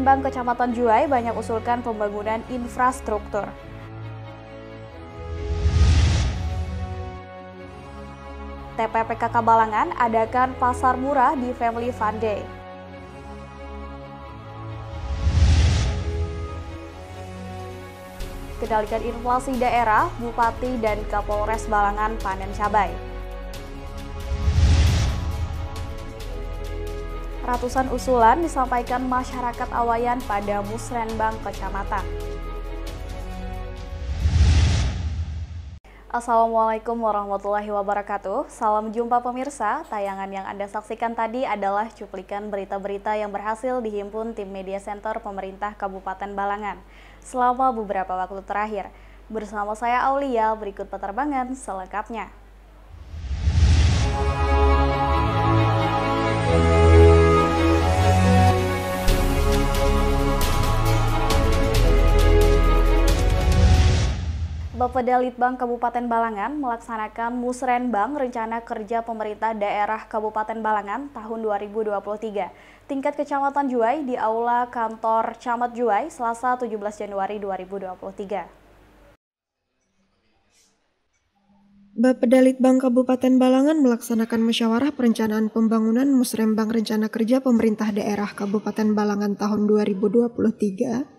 Musrembang, Kecamatan Juwai banyak usulkan pembangunan infrastruktur. TPPKK Balangan adakan pasar murah di Family Fun Day. Kendalikan inflasi daerah, Bupati dan Kapolres Balangan panen cabai. Ratusan usulan disampaikan masyarakat Awayan pada Musrembang Kecamatan. Assalamualaikum warahmatullahi wabarakatuh. Salam jumpa pemirsa. Tayangan yang Anda saksikan tadi adalah cuplikan berita-berita yang berhasil dihimpun tim media center pemerintah Kabupaten Balangan selama beberapa waktu terakhir. Bersama saya Aulia, berikut penerbangan selengkapnya. Bapeda Litbang Kabupaten Balangan melaksanakan Musrembang Rencana Kerja Pemerintah Daerah Kabupaten Balangan tahun 2023 tingkat Kecamatan Juwai di Aula Kantor Camat Juwai Selasa 17 Januari 2023. Bapeda Litbang Kabupaten Balangan melaksanakan musyawarah perencanaan pembangunan Musrembang Rencana Kerja Pemerintah Daerah Kabupaten Balangan tahun 2023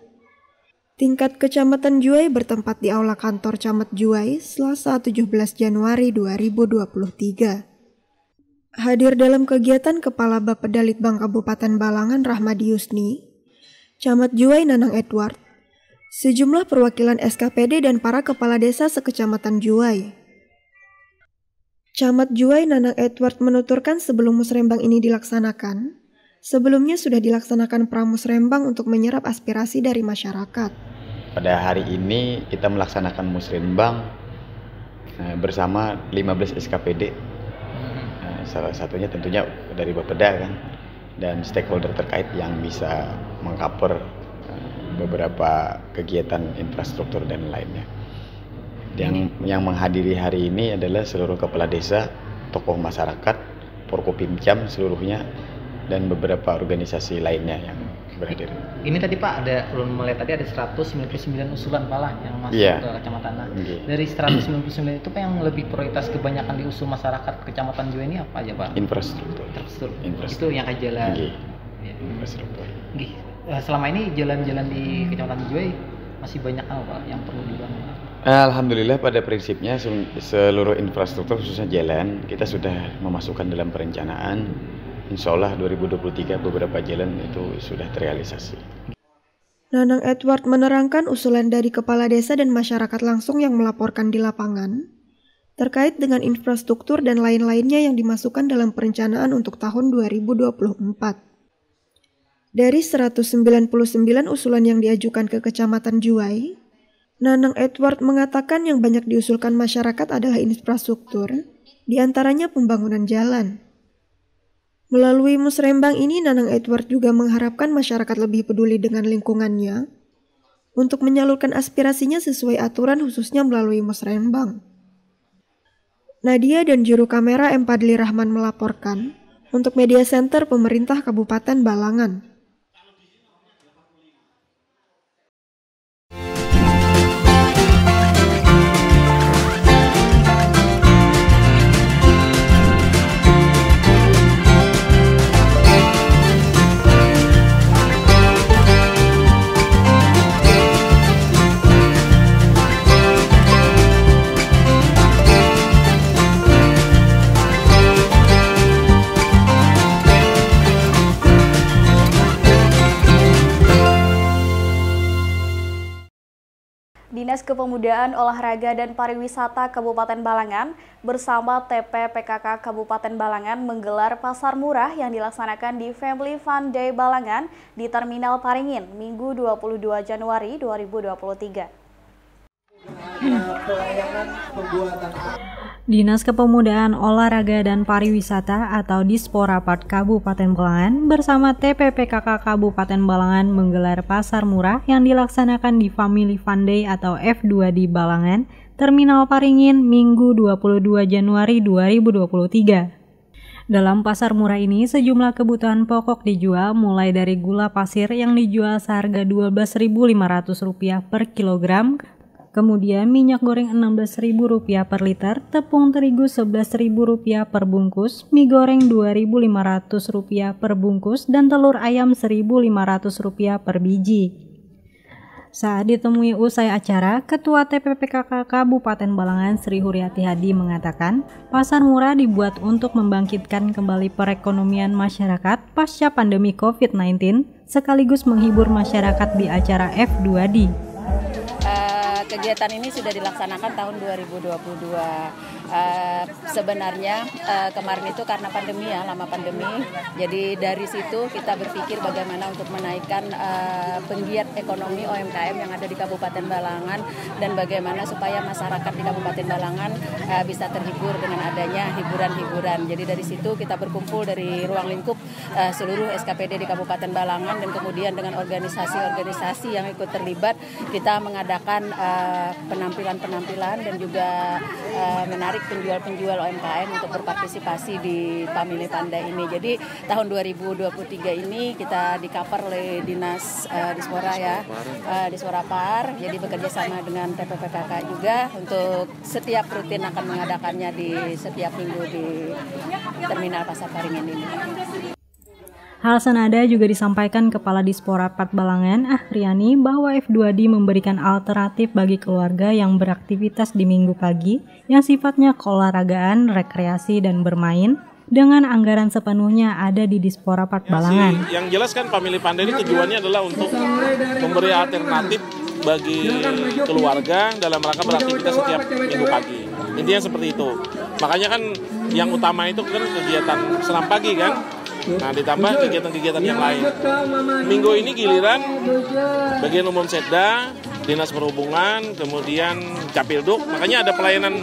tingkat Kecamatan Juwai bertempat di Aula Kantor Camat Juwai, Selasa 17 Januari 2023. Hadir dalam kegiatan Kepala Bapeda Litbang Kabupaten Balangan Rahmadi Yusni, Camat Juwai Nanang Edward, sejumlah perwakilan SKPD dan para kepala desa sekecamatan Juwai. Camat Juwai Nanang Edward menuturkan sebelum Musrembang ini dilaksanakan, sebelumnya sudah dilaksanakan pramusrembang untuk menyerap aspirasi dari masyarakat. Pada hari ini kita melaksanakan musrembang bersama 15 SKPD. Salah satunya tentunya dari Bapeda kan, dan stakeholder terkait yang bisa mengcover beberapa kegiatan infrastruktur dan lainnya. Yang menghadiri hari ini adalah seluruh kepala desa, tokoh masyarakat, Porkopimcam seluruhnya, dan beberapa organisasi lainnya yang berhadir. Ini tadi Pak, ulun melihat tadi ada 199 usulan Pak lah yang masuk ke kecamatan. Dari 199 itu Pak yang lebih prioritas kebanyakan diusul masyarakat Kecamatan Juwai ini apa aja Pak? Infrastruktur. Itu yang kayak jalan. Infrastruktur. Selama ini jalan-jalan di Kecamatan Juwai masih banyak apa Pak yang perlu dibangun? Alhamdulillah pada prinsipnya seluruh infrastruktur khususnya jalan kita sudah memasukkan dalam perencanaan. Insya Allah 2023 beberapa jalan itu sudah terrealisasi. Nanang Edward menerangkan usulan dari kepala desa dan masyarakat langsung yang melaporkan di lapangan terkait dengan infrastruktur dan lain-lainnya yang dimasukkan dalam perencanaan untuk tahun 2024. Dari 199 usulan yang diajukan ke Kecamatan Juwai, Nanang Edward mengatakan yang banyak diusulkan masyarakat adalah infrastruktur, diantaranya pembangunan jalan. Melalui musrembang ini, Nanang Edward juga mengharapkan masyarakat lebih peduli dengan lingkungannya untuk menyalurkan aspirasinya sesuai aturan khususnya melalui musrembang. Nadia dan juru kamera M. Padli Rahman melaporkan untuk Media Center Pemerintah Kabupaten Balangan. Dinas Kepemudaan, Olahraga dan Pariwisata Kabupaten Balangan bersama TPPKK Kabupaten Balangan menggelar pasar murah yang dilaksanakan di Family Fun Day Balangan di Terminal Paringin, Minggu 22 Januari 2023. Dinas Kepemudaan, Olahraga dan Pariwisata atau Disporapad Kabupaten Balangan bersama TPPKK Kabupaten Balangan menggelar pasar murah yang dilaksanakan di Family Fun Day atau F2 di Balangan, Terminal Paringin, Minggu 22 Januari 2023. Dalam pasar murah ini, sejumlah kebutuhan pokok dijual mulai dari gula pasir yang dijual seharga Rp12.500 per kilogram, kemudian minyak goreng Rp16.000 per liter, tepung terigu Rp11.000 per bungkus, mie goreng Rp2.500 per bungkus, dan telur ayam Rp1.500 per biji. Saat ditemui usai acara, Ketua TPPKK Kabupaten Balangan Sri Huryati Hadi mengatakan, pasar murah dibuat untuk membangkitkan kembali perekonomian masyarakat pasca pandemi COVID-19, sekaligus menghibur masyarakat di acara F2D. Kegiatan ini sudah dilaksanakan tahun 2022. Sebenarnya kemarin itu karena pandemi ya, lama pandemi. Jadi dari situ kita berpikir bagaimana untuk menaikkan penggiat ekonomi UMKM yang ada di Kabupaten Balangan dan bagaimana supaya masyarakat di Kabupaten Balangan bisa terhibur dengan adanya hiburan-hiburan. Jadi dari situ kita berkumpul dari ruang lingkup seluruh SKPD di Kabupaten Balangan dan kemudian dengan organisasi-organisasi yang ikut terlibat, kita mengadakan penampilan-penampilan dan juga menarik penjual-penjual UMKM untuk berpartisipasi di Family Pandai ini. Jadi tahun 2023 ini kita di-cover oleh Dinas Dispora ya, Dispora Par. Jadi bekerja sama dengan TPPKK juga untuk setiap rutin akan mengadakannya di setiap minggu di Terminal Pasar Paringin ini. Hal senada juga disampaikan Kepala Dispora Part Balangan, Ahriani, bahwa F2D memberikan alternatif bagi keluarga yang beraktivitas di minggu pagi yang sifatnya keolahragaan, rekreasi, dan bermain dengan anggaran sepenuhnya ada di Dispora Part Balangan. Yang jelas kan Family Pandai ini tujuannya adalah untuk memberi alternatif bagi keluarga dalam rangka beraktivitas setiap minggu pagi. Intinya seperti itu. Makanya kan yang utama itu kan kegiatan senam pagi kan. Nah, ditambah kegiatan-kegiatan yang lain. Minggu ini giliran bagian umum Setda, Dinas Perhubungan, kemudian Capilduk. Makanya ada pelayanan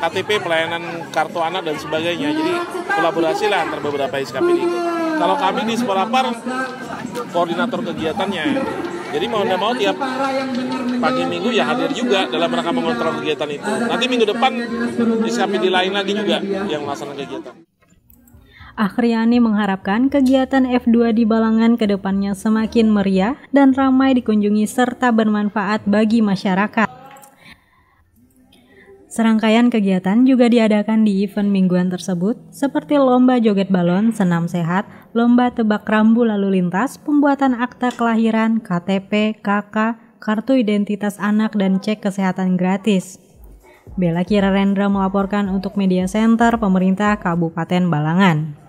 KTP, pelayanan kartu anak dan sebagainya. Jadi kolaborasi lah antar beberapa SKPD. Kalau kami di Sporapar koordinator kegiatannya. Jadi mau tidak mau tiap pagi minggu ya hadir juga dalam rangka mengontrol kegiatan itu. Nanti minggu depan SKPD lain lagi juga yang melaksanakan kegiatan. Ahriani mengharapkan kegiatan F2 di Balangan ke depannya semakin meriah dan ramai dikunjungi serta bermanfaat bagi masyarakat. Serangkaian kegiatan juga diadakan di event mingguan tersebut seperti lomba joget balon, senam sehat, lomba tebak rambu lalu lintas, pembuatan akta kelahiran, KTP, KK, kartu identitas anak, dan cek kesehatan gratis. Bella Kirarendra melaporkan untuk Media Center Pemerintah Kabupaten Balangan.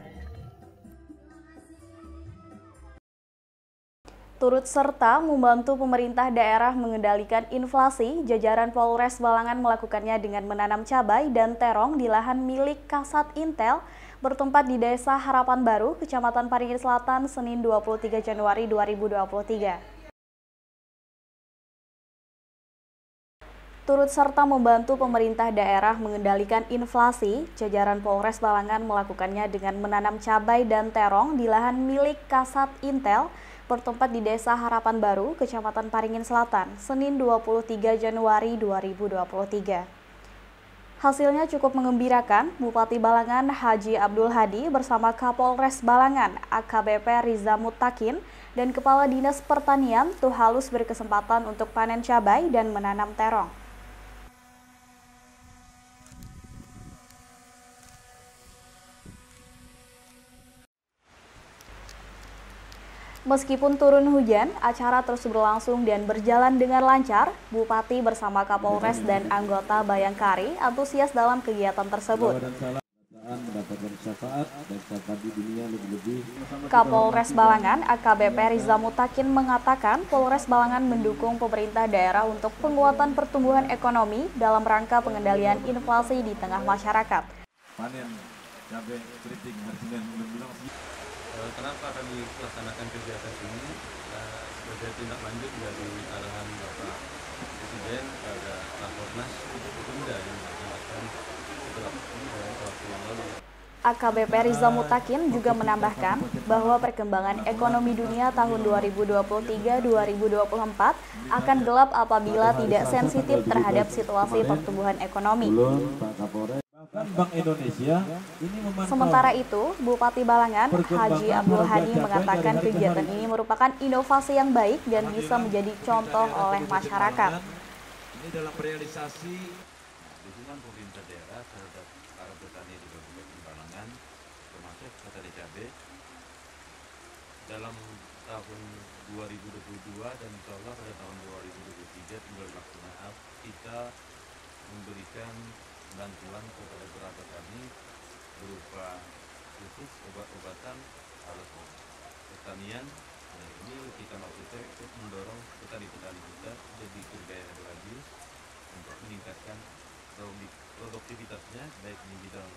Turut serta membantu pemerintah daerah mengendalikan inflasi, jajaran Polres Balangan melakukannya dengan menanam cabai dan terong di lahan milik Kasat Intel bertempat di Desa Harapan Baru, Kecamatan Paringin Selatan, Senin 23 Januari 2023. Turut serta membantu pemerintah daerah mengendalikan inflasi, jajaran Polres Balangan melakukannya dengan menanam cabai dan terong di lahan milik Kasat Intel bertempat di Desa Harapan Baru, Kecamatan Paringin Selatan, Senin 23 Januari 2023. Hasilnya cukup mengembirakan. Bupati Balangan Haji Abdul Hadi bersama Kapolres Balangan AKBP Riza Mutakin dan Kepala Dinas Pertanian Tuhalus berkesempatan untuk panen cabai dan menanam terong. Meskipun turun hujan, acara terus berlangsung dan berjalan dengan lancar. Bupati bersama Kapolres dan anggota Bayangkari antusias dalam kegiatan tersebut. Kapolres Balangan AKBP Riza Mutakin mengatakan Polres Balangan mendukung pemerintah daerah untuk penguatan pertumbuhan ekonomi dalam rangka pengendalian inflasi di tengah masyarakat. Panen cabai keriting harganya kenapa kami melaksanakan kegiatan ini sebagai tindak lanjut dari arahan Bapak Presiden pada Rakornas untuk ditunda yang dilaksanakan beberapa waktu yang lalu. AKBP Riza Mutakin juga menambahkan bahwa perkembangan ekonomi dunia tahun 2023-2024 akan gelap apabila tidak sensitif terhadap situasi pertumbuhan ekonomi. Bank Indonesia ini memantau. Sementara itu, Bupati Balangan, Haji Abdul Hadi mengatakan kegiatan ini merupakan inovasi yang baik dan bisa menjadi contoh oleh masyarakat. Ini dalam realisasi dukungan pemerintah daerah terhadap para petani di Kabupaten Balangan, termasuk petani cabai, dalam tahun 2022 dan insya Allah pada tahun 2023 tinggal pelaksanaan kita memberikan bantuan kepada para petani berupa khusus obat-obatan alat pertanian. Nah, ini kita maksudnya untuk mendorong petani-petani kita jadi bergaya lagi untuk meningkatkan produktivitasnya baik di bidang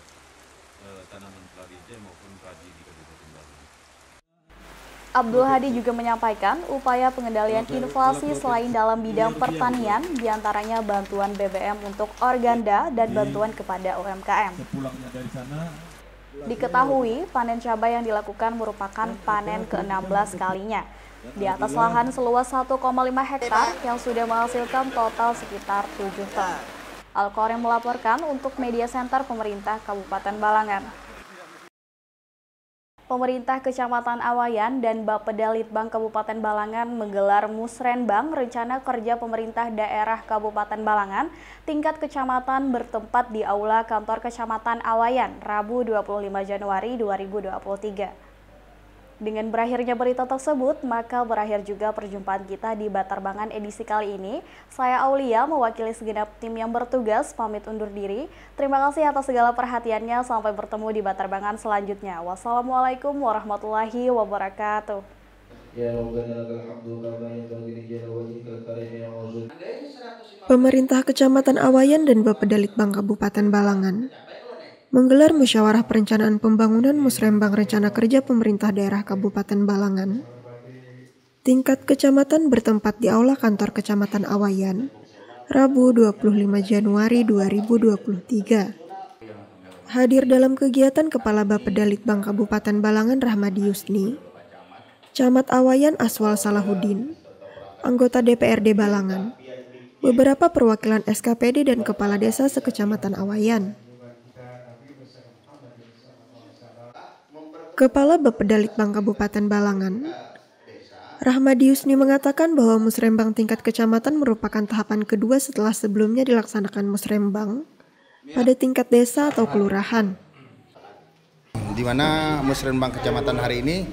tanaman palawija maupun padi di Kabupaten Balangan. Abdul Hadi juga menyampaikan upaya pengendalian inflasi selain dalam bidang pertanian, diantaranya bantuan BBM untuk organda dan bantuan kepada UMKM. Diketahui panen cabai yang dilakukan merupakan panen ke-16 kalinya, di atas lahan seluas 1,5 hektar yang sudah menghasilkan total sekitar 7 ton. Al-Qorem melaporkan untuk Media Center Pemerintah Kabupaten Balangan. Pemerintah Kecamatan Awayan dan Bapeda Litbang Kabupaten Balangan menggelar Musrenbang Rencana Kerja Pemerintah Daerah Kabupaten Balangan tingkat kecamatan bertempat di Aula Kantor Kecamatan Awayan, Rabu 25 Januari 2023. Dengan berakhirnya berita tersebut, maka berakhir juga perjumpaan kita di Batarbangan edisi kali ini. Saya Aulia, mewakili segenap tim yang bertugas, pamit undur diri. Terima kasih atas segala perhatiannya. Sampai bertemu di Batarbangan selanjutnya. Wassalamualaikum warahmatullahi wabarakatuh. Pemerintah Kecamatan Awayan dan Bapeda Litbang Kabupaten Balangan menggelar musyawarah perencanaan pembangunan Musrembang Rencana Kerja Pemerintah Daerah Kabupaten Balangan tingkat kecamatan bertempat di Aula Kantor Kecamatan Awayan, Rabu 25 Januari 2023. Hadir dalam kegiatan Kepala Bapeda Litbang Kabupaten Balangan Rahmadi Yusni, Camat Awayan Aswal Salahuddin, anggota DPRD Balangan, beberapa perwakilan SKPD dan Kepala Desa sekecamatan Awayan. Kepala Bapeda Litbang Kabupaten Balangan, Rahmadi Yusni mengatakan bahwa Musrembang tingkat kecamatan merupakan tahapan kedua setelah sebelumnya dilaksanakan Musrembang pada tingkat desa atau kelurahan. Di mana Musrembang kecamatan hari ini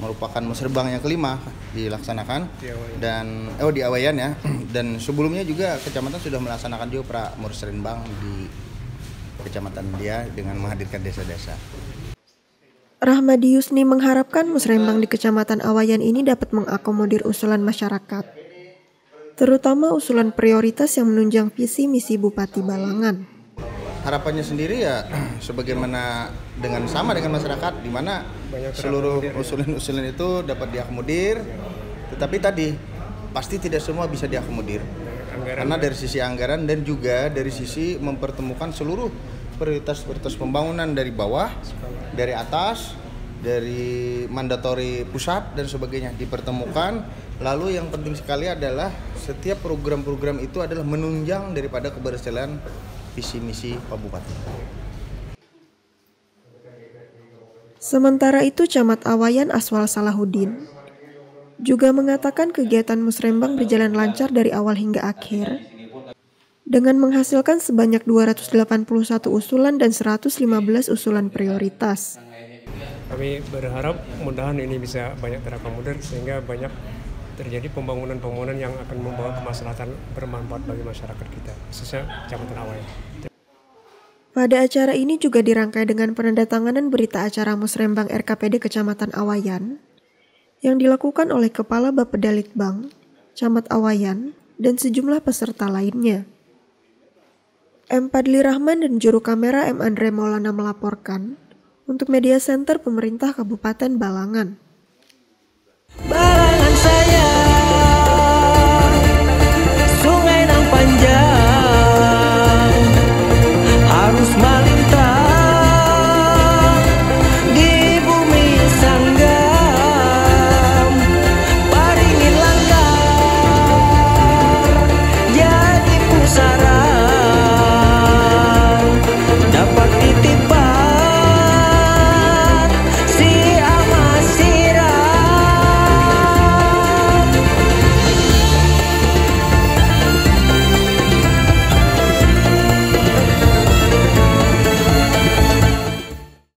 merupakan Musrembang yang kelima dilaksanakan dan di Awayan ya. Dan sebelumnya juga kecamatan sudah melaksanakan juga pra Musrembang di kecamatan dia dengan menghadirkan desa-desa. Rahmadi Yusni mengharapkan Musrembang di Kecamatan Awayan ini dapat mengakomodir usulan masyarakat, terutama usulan prioritas yang menunjang visi misi Bupati Balangan. Harapannya sendiri ya sebagaimana sama dengan masyarakat, di mana seluruh usulan-usulan itu dapat diakomodir, tetapi tadi pasti tidak semua bisa diakomodir. Karena dari sisi anggaran dan juga dari sisi mempertemukan seluruh prioritas pembangunan dari bawah, dari atas, dari mandatori pusat dan sebagainya dipertemukan. Lalu yang penting sekali adalah setiap program-program itu adalah menunjang daripada keberhasilan visi misi Pak Bupati. Sementara itu Camat Awayan Aswal Salahuddin juga mengatakan kegiatan Musrembang berjalan lancar dari awal hingga akhir dengan menghasilkan sebanyak 281 usulan dan 115 usulan prioritas. Kami berharap mudah-mudahan ini bisa banyak terakomodir sehingga banyak terjadi pembangunan yang akan membawa kemaslahatan bermanfaat bagi masyarakat kita, khususnya Kecamatan Awayan. Pada acara ini juga dirangkai dengan penandatanganan berita acara Musrembang RKPD Kecamatan Awayan yang dilakukan oleh Kepala Bapeda Litbang, Camat Awayan, dan sejumlah peserta lainnya. M. Padli Rahman dan juru kamera M. Andre Maulana melaporkan untuk Media Center Pemerintah Kabupaten Balangan.